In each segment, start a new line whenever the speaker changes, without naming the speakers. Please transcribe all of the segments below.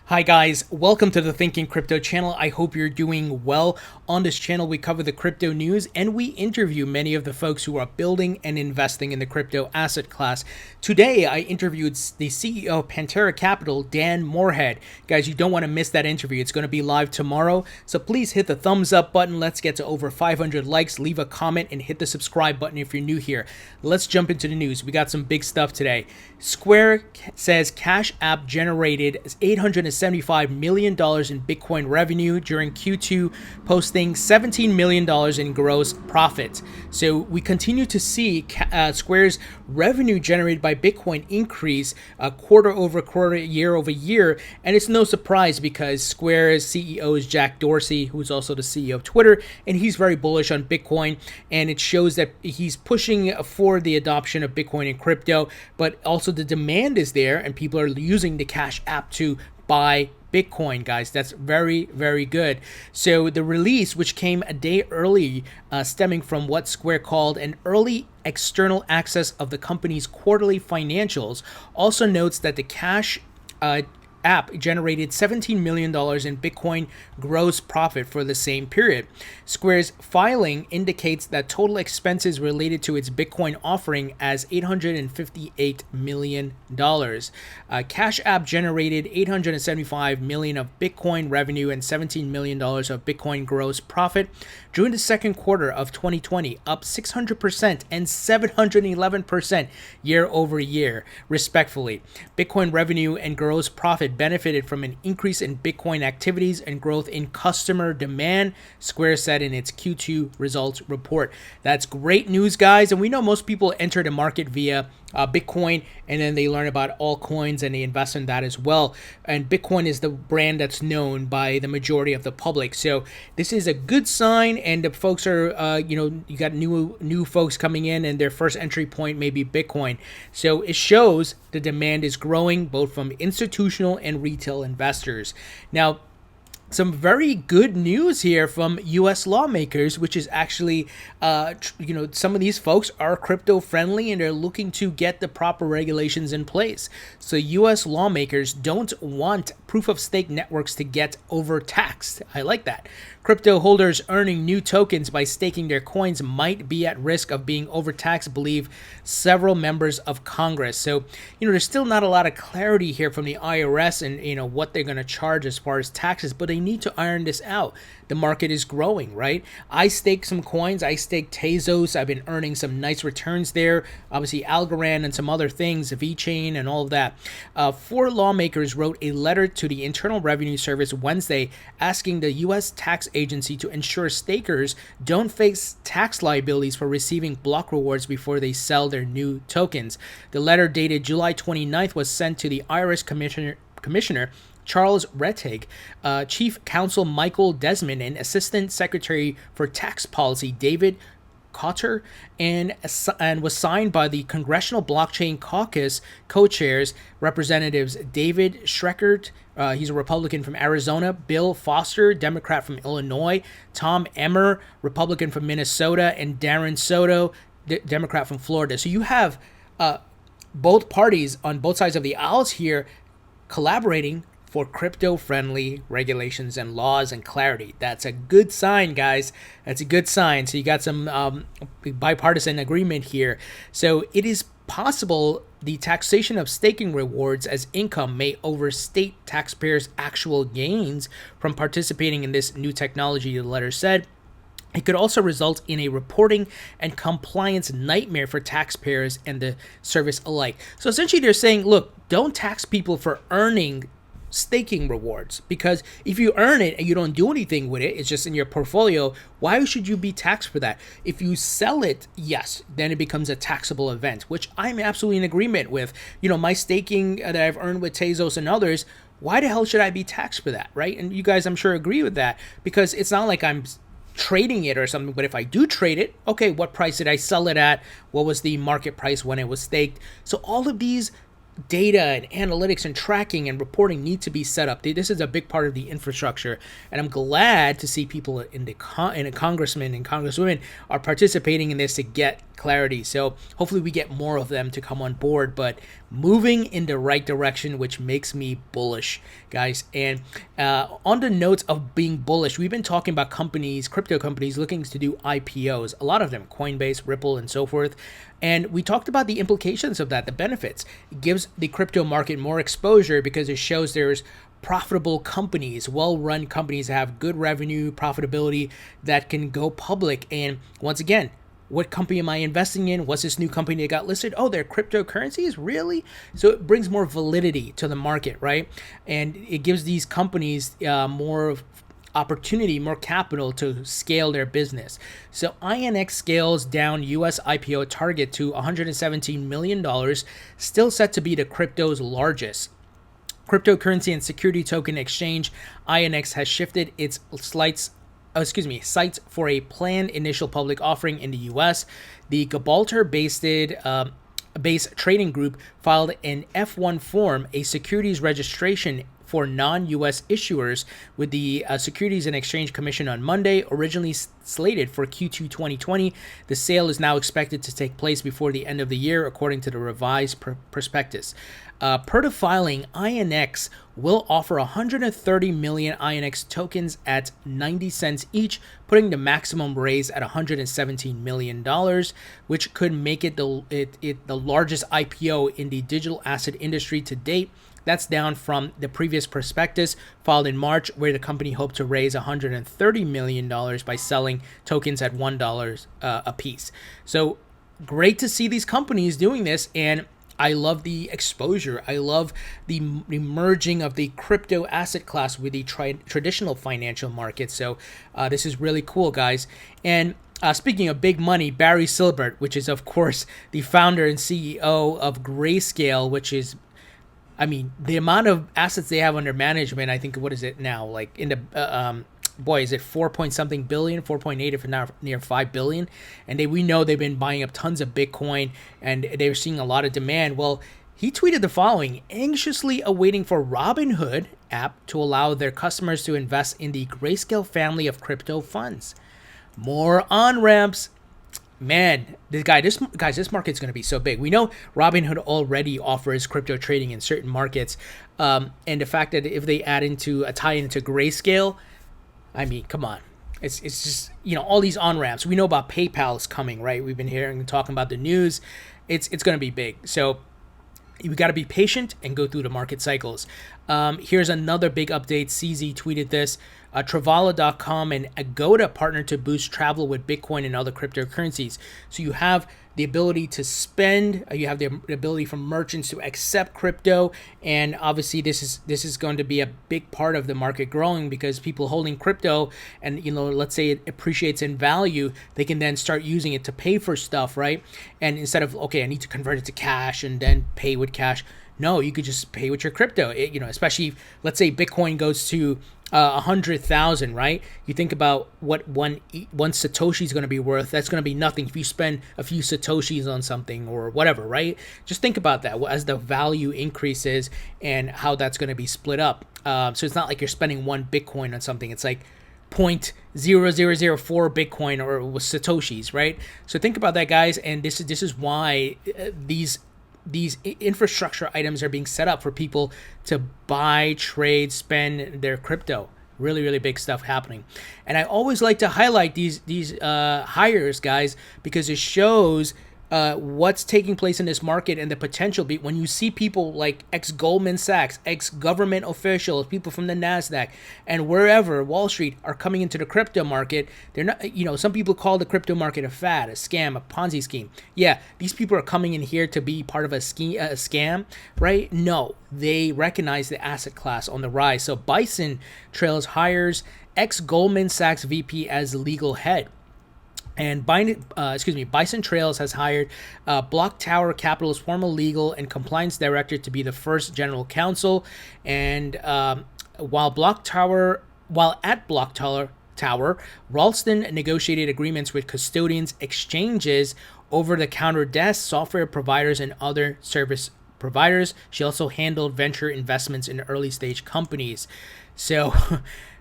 Hi guys, welcome to the Thinking Crypto channel. I hope you're doing well. On this channel, we cover the crypto news and we interview many of the folks who are building and investing in the crypto asset class. Today, I interviewed the CEO of Pantera Capital, Dan Moorhead. Guys, you don't want to miss that interview. It's going to be live tomorrow. So please hit the thumbs up button. Let's get to over 500 likes. Leave a comment and hit the subscribe button if you're new here. Let's jump into the news. We got some big stuff today. Square says Cash App generated $875 million in Bitcoin revenue during Q2, posting $17 million in gross profit. So we continue to see Square's revenue generated by Bitcoin increase quarter over quarter, year over year. And it's no surprise because Square's CEO is Jack Dorsey, who's also the CEO of Twitter, and he's very bullish on Bitcoin. And it shows that he's pushing for the adoption of Bitcoin and crypto, but also the demand is there and people are using the Cash App to buy Bitcoin, guys. That's very, very good. So the release, which came a day early, stemming from what Square called an early external access of the company's quarterly financials, also notes that the Cash App generated $17 million in Bitcoin gross profit for the same period. Square's filing indicates that total expenses related to its Bitcoin offering as $858 million. Cash App generated $875 million of Bitcoin revenue and $17 million of Bitcoin gross profit during the second quarter of 2020, up 600% and 711% year over year, respectively. Bitcoin revenue and gross profit benefited from an increase in Bitcoin activities and growth in customer demand, Square said in its Q2 results report. That's great news, guys. And we know most people enter the market via Bitcoin, and then they learn about altcoins and they invest in that as well. And Bitcoin is the brand that's known by the majority of the public. So this is a good sign. And the folks are, you got new folks coming in, and their first entry point may be Bitcoin. So it shows the demand is growing both from institutional and retail investors. Now, some very good news here from U.S. lawmakers, which is actually, some of these folks are crypto friendly and they're looking to get the proper regulations in place. So U.S. lawmakers don't want proof of stake networks to get overtaxed. I like that. Crypto holders earning new tokens by staking their coins might be at risk of being overtaxed, believe several members of Congress. So, there's still not a lot of clarity here from the IRS and, what they're going to charge as far as taxes, but they need to iron this out. The market is growing, right? I staked some coins. I staked Tezos. I've been earning some nice returns there. Obviously, Algorand and some other things, VeChain and all of that. 4 lawmakers wrote a letter to the Internal Revenue Service Wednesday asking the U.S. tax agency to ensure stakers don't face tax liabilities for receiving block rewards before they sell their new tokens. The letter dated July 29th was sent to the IRS Commissioner Charles Rettig, Chief Counsel Michael Desmond, and Assistant Secretary for Tax Policy David Cotter, and was signed by the Congressional Blockchain Caucus co-chairs, Representatives David Schweikert, he's a Republican from Arizona, Bill Foster, Democrat from Illinois, Tom Emmer, Republican from Minnesota, and Darren Soto, Democrat from Florida. So you have both parties on both sides of the aisles here collaborating for crypto-friendly regulations and laws and clarity. That's a good sign, guys. That's a good sign. So you got some bipartisan agreement here. So it is possible the taxation of staking rewards as income may overstate taxpayers' actual gains from participating in this new technology, the letter said. It could also result in a reporting and compliance nightmare for taxpayers and the service alike. So essentially they're saying, look, don't tax people for earning staking rewards, because if you earn it and you don't do anything with it, it's just in your portfolio, why should you be taxed for that? If you sell it, yes, then it becomes a taxable event, which I'm absolutely in agreement with. My staking that I've earned with Tezos and others, why the hell should I be taxed for that, right? And you guys, I'm sure, agree with that, because it's not like I'm trading it or something, but if I do trade it, okay, what price did I sell it at? What was the market price when it was staked? So all of these data and analytics and tracking and reporting need to be set up. This is a big part of the infrastructure, and I'm glad to see people in the congressmen and congresswomen are participating in this to get clarity. So hopefully we get more of them to come on board, but moving in the right direction, which makes me bullish, guys. And on the notes of being bullish, we've been talking about companies, crypto companies looking to do IPOs, a lot of them, Coinbase, Ripple, and so forth. And we talked about the implications of that, the benefits. It gives the crypto market more exposure because it shows there's profitable companies, well-run companies that have good revenue, profitability that can go public. And once again, what company am I investing in? What's this new company that got listed? Oh, they're cryptocurrencies? Really? So it brings more validity to the market, right? And it gives these companies more opportunity, more capital to scale their business. So INX scales down US IPO target to $117 million, still set to be the crypto's largest. Cryptocurrency and security token exchange, INX has shifted its sites for a planned initial public offering in the U.S. The Gibraltar-based trading group filed an F-1 form, a securities registration for non-U.S. issuers, with the Securities and Exchange Commission on Monday. Originally slated for Q2 2020, the sale is now expected to take place before the end of the year, according to the revised prospectus. Per the filing, INX will offer 130 million INX tokens at 90 cents each, putting the maximum raise at $117 million, which could make it the largest IPO in the digital asset industry to date. That's down from the previous prospectus filed in March, where the company hoped to raise $130 million by selling tokens at $1 a piece. So great to see these companies doing this, and I love the exposure. I love the merging of the crypto asset class with the traditional financial market. So this is really cool, guys. And speaking of big money, Barry Silbert, which is, of course, the founder and CEO of Grayscale, which is, I mean, the amount of assets they have under management, I think, what is it now? Like in the, is it 4 point something billion, 4.8 if not near 5 billion? And we know they've been buying up tons of Bitcoin and they're seeing a lot of demand. Well, he tweeted the following: anxiously awaiting for Robinhood app to allow their customers to invest in the Grayscale family of crypto funds. More on-ramps. Man, this market's going to be so big. We know Robinhood already offers crypto trading in certain markets. And the fact that if they tie into Grayscale, I mean, come on. It's just, all these on-ramps. We know about PayPal is coming, right? We've been hearing and talking about the news. It's going to be big. So we got to be patient and go through the market cycles. Here's another big update. CZ tweeted this. Travala.com and Agoda partner to boost travel with Bitcoin and other cryptocurrencies. So you have the ability to spend, you have the ability for merchants to accept crypto, and obviously this is going to be a big part of the market growing, because people holding crypto and let's say it appreciates in value, they can then start using it to pay for stuff, right? And instead of, okay, I need to convert it to cash and then pay with cash, no, you could just pay with your crypto. Especially if, let's say Bitcoin goes to 100,000, right? You think about what one Satoshi is going to be worth. That's going to be nothing if you spend a few Satoshis on something or whatever, right? Just think about that as the value increases and how that's going to be split up. So it's not like you're spending one Bitcoin on something. It's like 0.0004 Bitcoin or Satoshis, right? So think about that, guys. And this is why these infrastructure items are being set up for people to buy, trade, spend their crypto. Really, really big stuff happening. And I always like to highlight these hires, guys, because it shows what's taking place in this market and the potential. When you see people like ex-Goldman Sachs, ex-government officials, people from the NASDAQ, and wherever, Wall Street, are coming into the crypto market, they're not, some people call the crypto market a fad, a scam, a Ponzi scheme. Yeah, these people are coming in here to be part of a scam, right? No, they recognize the asset class on the rise. So Bison Trails hires ex-Goldman Sachs VP as legal head. And Bison Trails has hired Block Tower Capital's former legal and compliance director to be the first general counsel. And while at Block Tower, Ralston negotiated agreements with custodians, exchanges, over-the-counter desks, software providers, and other service providers. She also handled venture investments in early stage companies. So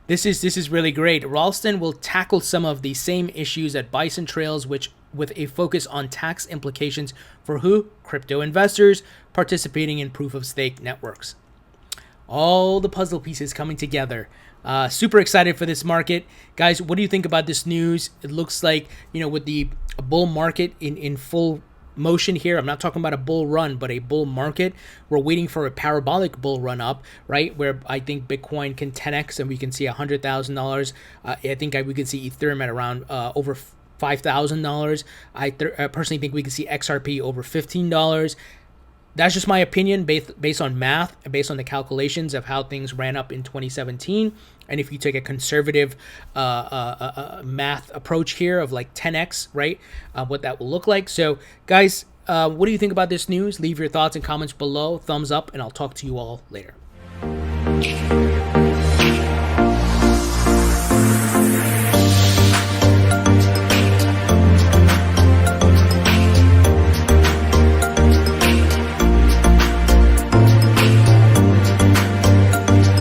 this is really great. Ralston will tackle some of the same issues at Bison Trails, which with a focus on tax implications for who? Crypto investors participating in proof of stake networks. All the puzzle pieces coming together. Super excited for this market. Guys, what do you think about this news? It looks like, with the bull market in full motion here. I'm not talking about a bull run, but a bull market. We're waiting for a parabolic bull run up, right? Where I think Bitcoin can 10x and we can see $100,000. I think we can see Ethereum at around over $5,000. I personally think we can see XRP over $15. That's just my opinion based on math and based on the calculations of how things ran up in 2017. And if you take a conservative math approach here of like 10x, right, what that will look like. So, guys, what do you think about this news? Leave your thoughts and comments below. Thumbs up, and I'll talk to you all later.